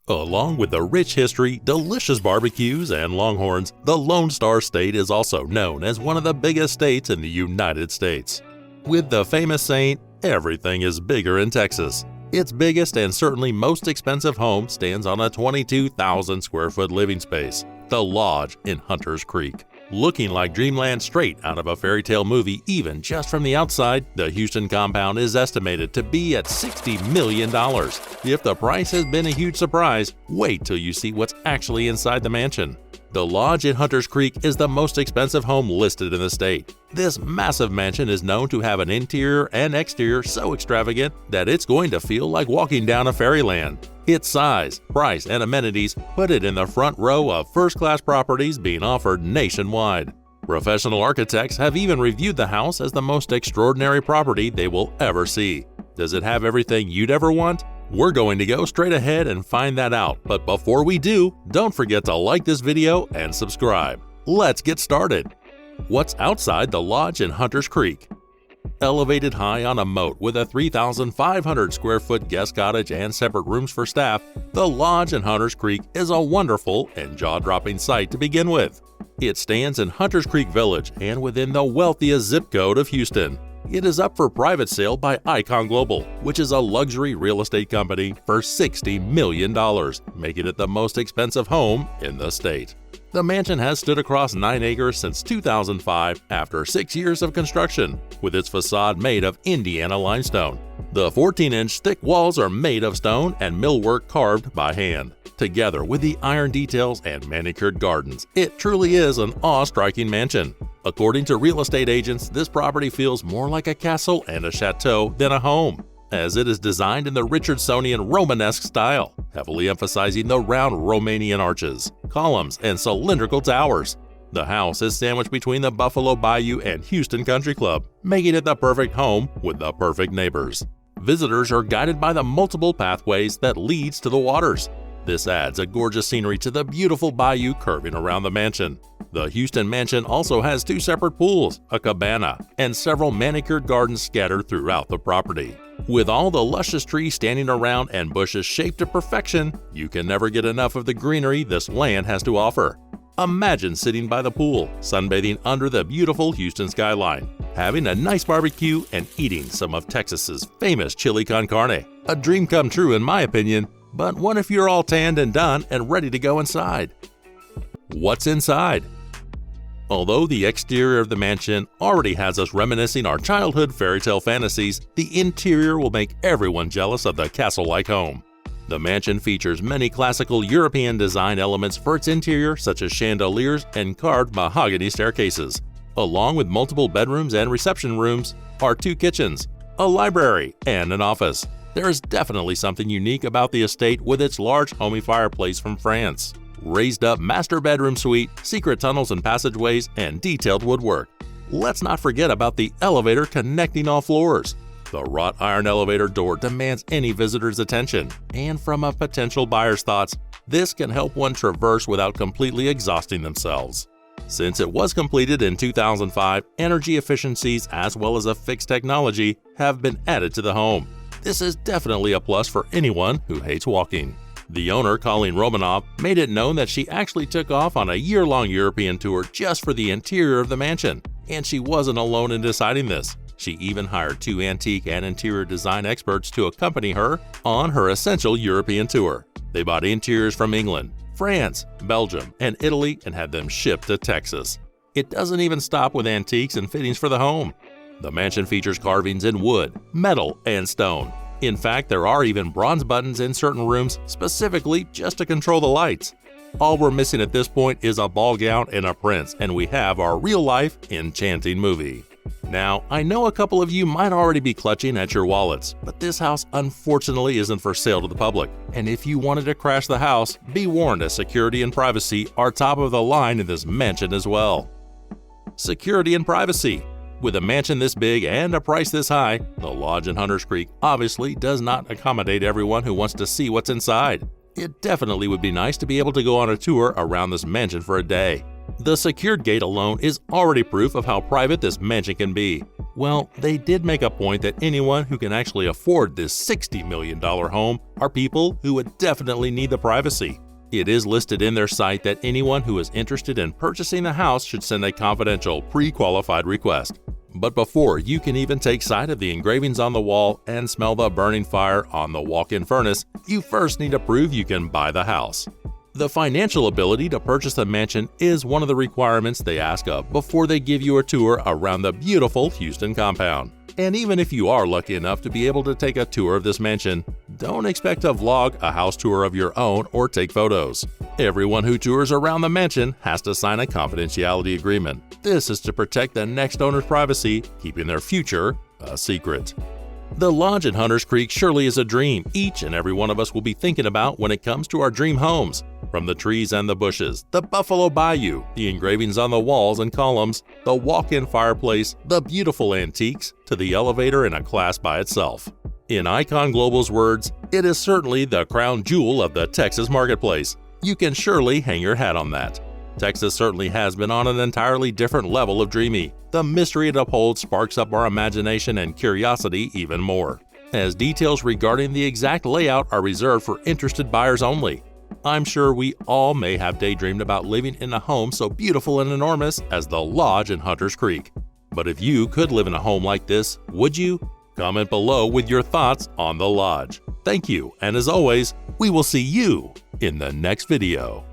Along with the rich history, delicious barbecues, and longhorns, the Lone Star State is also known as one of the biggest states in the United States. With the famous saying, "Everything is bigger in Texas." Its biggest and certainly most expensive home stands on a 22,000 square foot living space, the Lodge in Hunters Creek. Looking like dreamland straight out of a fairy tale movie even just from the outside, the Houston compound is estimated to be at $60 million. If the price has been a huge surprise, wait till you see what's actually inside the mansion. The Lodge in Hunters Creek is the most expensive home listed in the state. This massive mansion is known to have an interior and exterior so extravagant that it's going to feel like walking down a fairyland. Its size, price, and amenities put it in the front row of first-class properties being offered nationwide. Professional architects have even reviewed the house as the most extraordinary property they will ever see. Does it have everything you'd ever want? We're going to go straight ahead and find that out, but before we do, don't forget to like this video and subscribe. Let's get started. What's outside the Lodge in Hunters Creek? Elevated high on a moat with a 3,500 square foot guest cottage and separate rooms for staff, the Lodge in Hunters Creek is a wonderful and jaw-dropping sight to begin with. It stands in Hunters Creek Village and within the wealthiest zip code of Houston. It is up for private sale by Icon Global, which is a luxury real estate company, for $60 million, making it the most expensive home in the state. The mansion has stood across 9 acres since 2005 after 6 years of construction, with its facade made of Indiana limestone. The 14-inch thick walls are made of stone and millwork carved by hand. Together with the iron details and manicured gardens, it truly is an awe-striking mansion. According to real estate agents, this property feels more like a castle and a chateau than a home, as it is designed in the Richardsonian Romanesque style, heavily emphasizing the round Romanian arches, columns, and cylindrical towers. The house is sandwiched between the Buffalo Bayou and Houston Country Club, making it the perfect home with the perfect neighbors. Visitors are guided by the multiple pathways that leads to the waters. This adds a gorgeous scenery to the beautiful bayou curving around the mansion. The Houston mansion also has 2 separate pools, a cabana, and several manicured gardens scattered throughout the property. With all the luscious trees standing around and bushes shaped to perfection, you can never get enough of the greenery this land has to offer. Imagine sitting by the pool, sunbathing under the beautiful Houston skyline, having a nice barbecue, and eating some of Texas's famous chili con carne. A dream come true in my opinion, but what if you're all tanned and done and ready to go inside? What's inside? Although the exterior of the mansion already has us reminiscing our childhood fairy tale fantasies, the interior will make everyone jealous of the castle-like home. The mansion features many classical European design elements for its interior, such as chandeliers and carved mahogany staircases. Along with multiple bedrooms and reception rooms are 2 kitchens, a library, and an office. There is definitely something unique about the estate with its large homey fireplace from France, raised-up master bedroom suite, secret tunnels and passageways, and detailed woodwork. Let's not forget about the elevator connecting all floors. The wrought iron elevator door demands any visitor's attention, and from a potential buyer's thoughts, this can help one traverse without completely exhausting themselves. Since it was completed in 2005, energy efficiencies as well as a fixed technology have been added to the home. This is definitely a plus for anyone who hates walking. The owner, Colleen Romanov, made it known that she actually took off on a year-long European tour just for the interior of the mansion, and she wasn't alone in deciding this. She even hired 2 antique and interior design experts to accompany her on her essential European tour. They bought interiors from England, France, Belgium, and Italy and had them shipped to Texas. It doesn't even stop with antiques and fittings for the home. The mansion features carvings in wood, metal, and stone. In fact, there are even bronze buttons in certain rooms specifically just to control the lights. All we're missing at this point is a ball gown and a prince, and we have our real-life enchanting movie. Now, I know a couple of you might already be clutching at your wallets, but this house unfortunately isn't for sale to the public. And if you wanted to crash the house, be warned as security and privacy are top of the line in this mansion as well. Security and privacy. With a mansion this big and a price this high, the Lodge in Hunters Creek obviously does not accommodate everyone who wants to see what's inside. It definitely would be nice to be able to go on a tour around this mansion for a day. The secured gate alone is already proof of how private this mansion can be. Well, they did make a point that anyone who can actually afford this $60 million home are people who would definitely need the privacy. It is listed in their site that anyone who is interested in purchasing the house should send a confidential, pre-qualified request. But before you can even take sight of the engravings on the wall and smell the burning fire on the walk-in furnace, you first need to prove you can buy the house. The financial ability to purchase the mansion is one of the requirements they ask of before they give you a tour around the beautiful Houston compound. And even if you are lucky enough to be able to take a tour of this mansion, don't expect to vlog a house tour of your own or take photos. Everyone who tours around the mansion has to sign a confidentiality agreement. This is to protect the next owner's privacy, keeping their future a secret. The lodge in Hunters Creek surely is a dream each and every one of us will be thinking about when it comes to our dream homes. From the trees and the bushes, the Buffalo Bayou, the engravings on the walls and columns, the walk-in fireplace, the beautiful antiques, to the elevator in a class by itself. In Icon Global's words, it is certainly the crown jewel of the Texas marketplace. You can surely hang your hat on that. Texas certainly has been on an entirely different level of dreamy. The mystery it upholds sparks up our imagination and curiosity even more, as details regarding the exact layout are reserved for interested buyers only. I'm sure we all may have daydreamed about living in a home so beautiful and enormous as the lodge in Hunters Creek. But if you could live in a home like this, would you? Comment below with your thoughts on the lodge. Thank you, and as always, we will see you in the next video.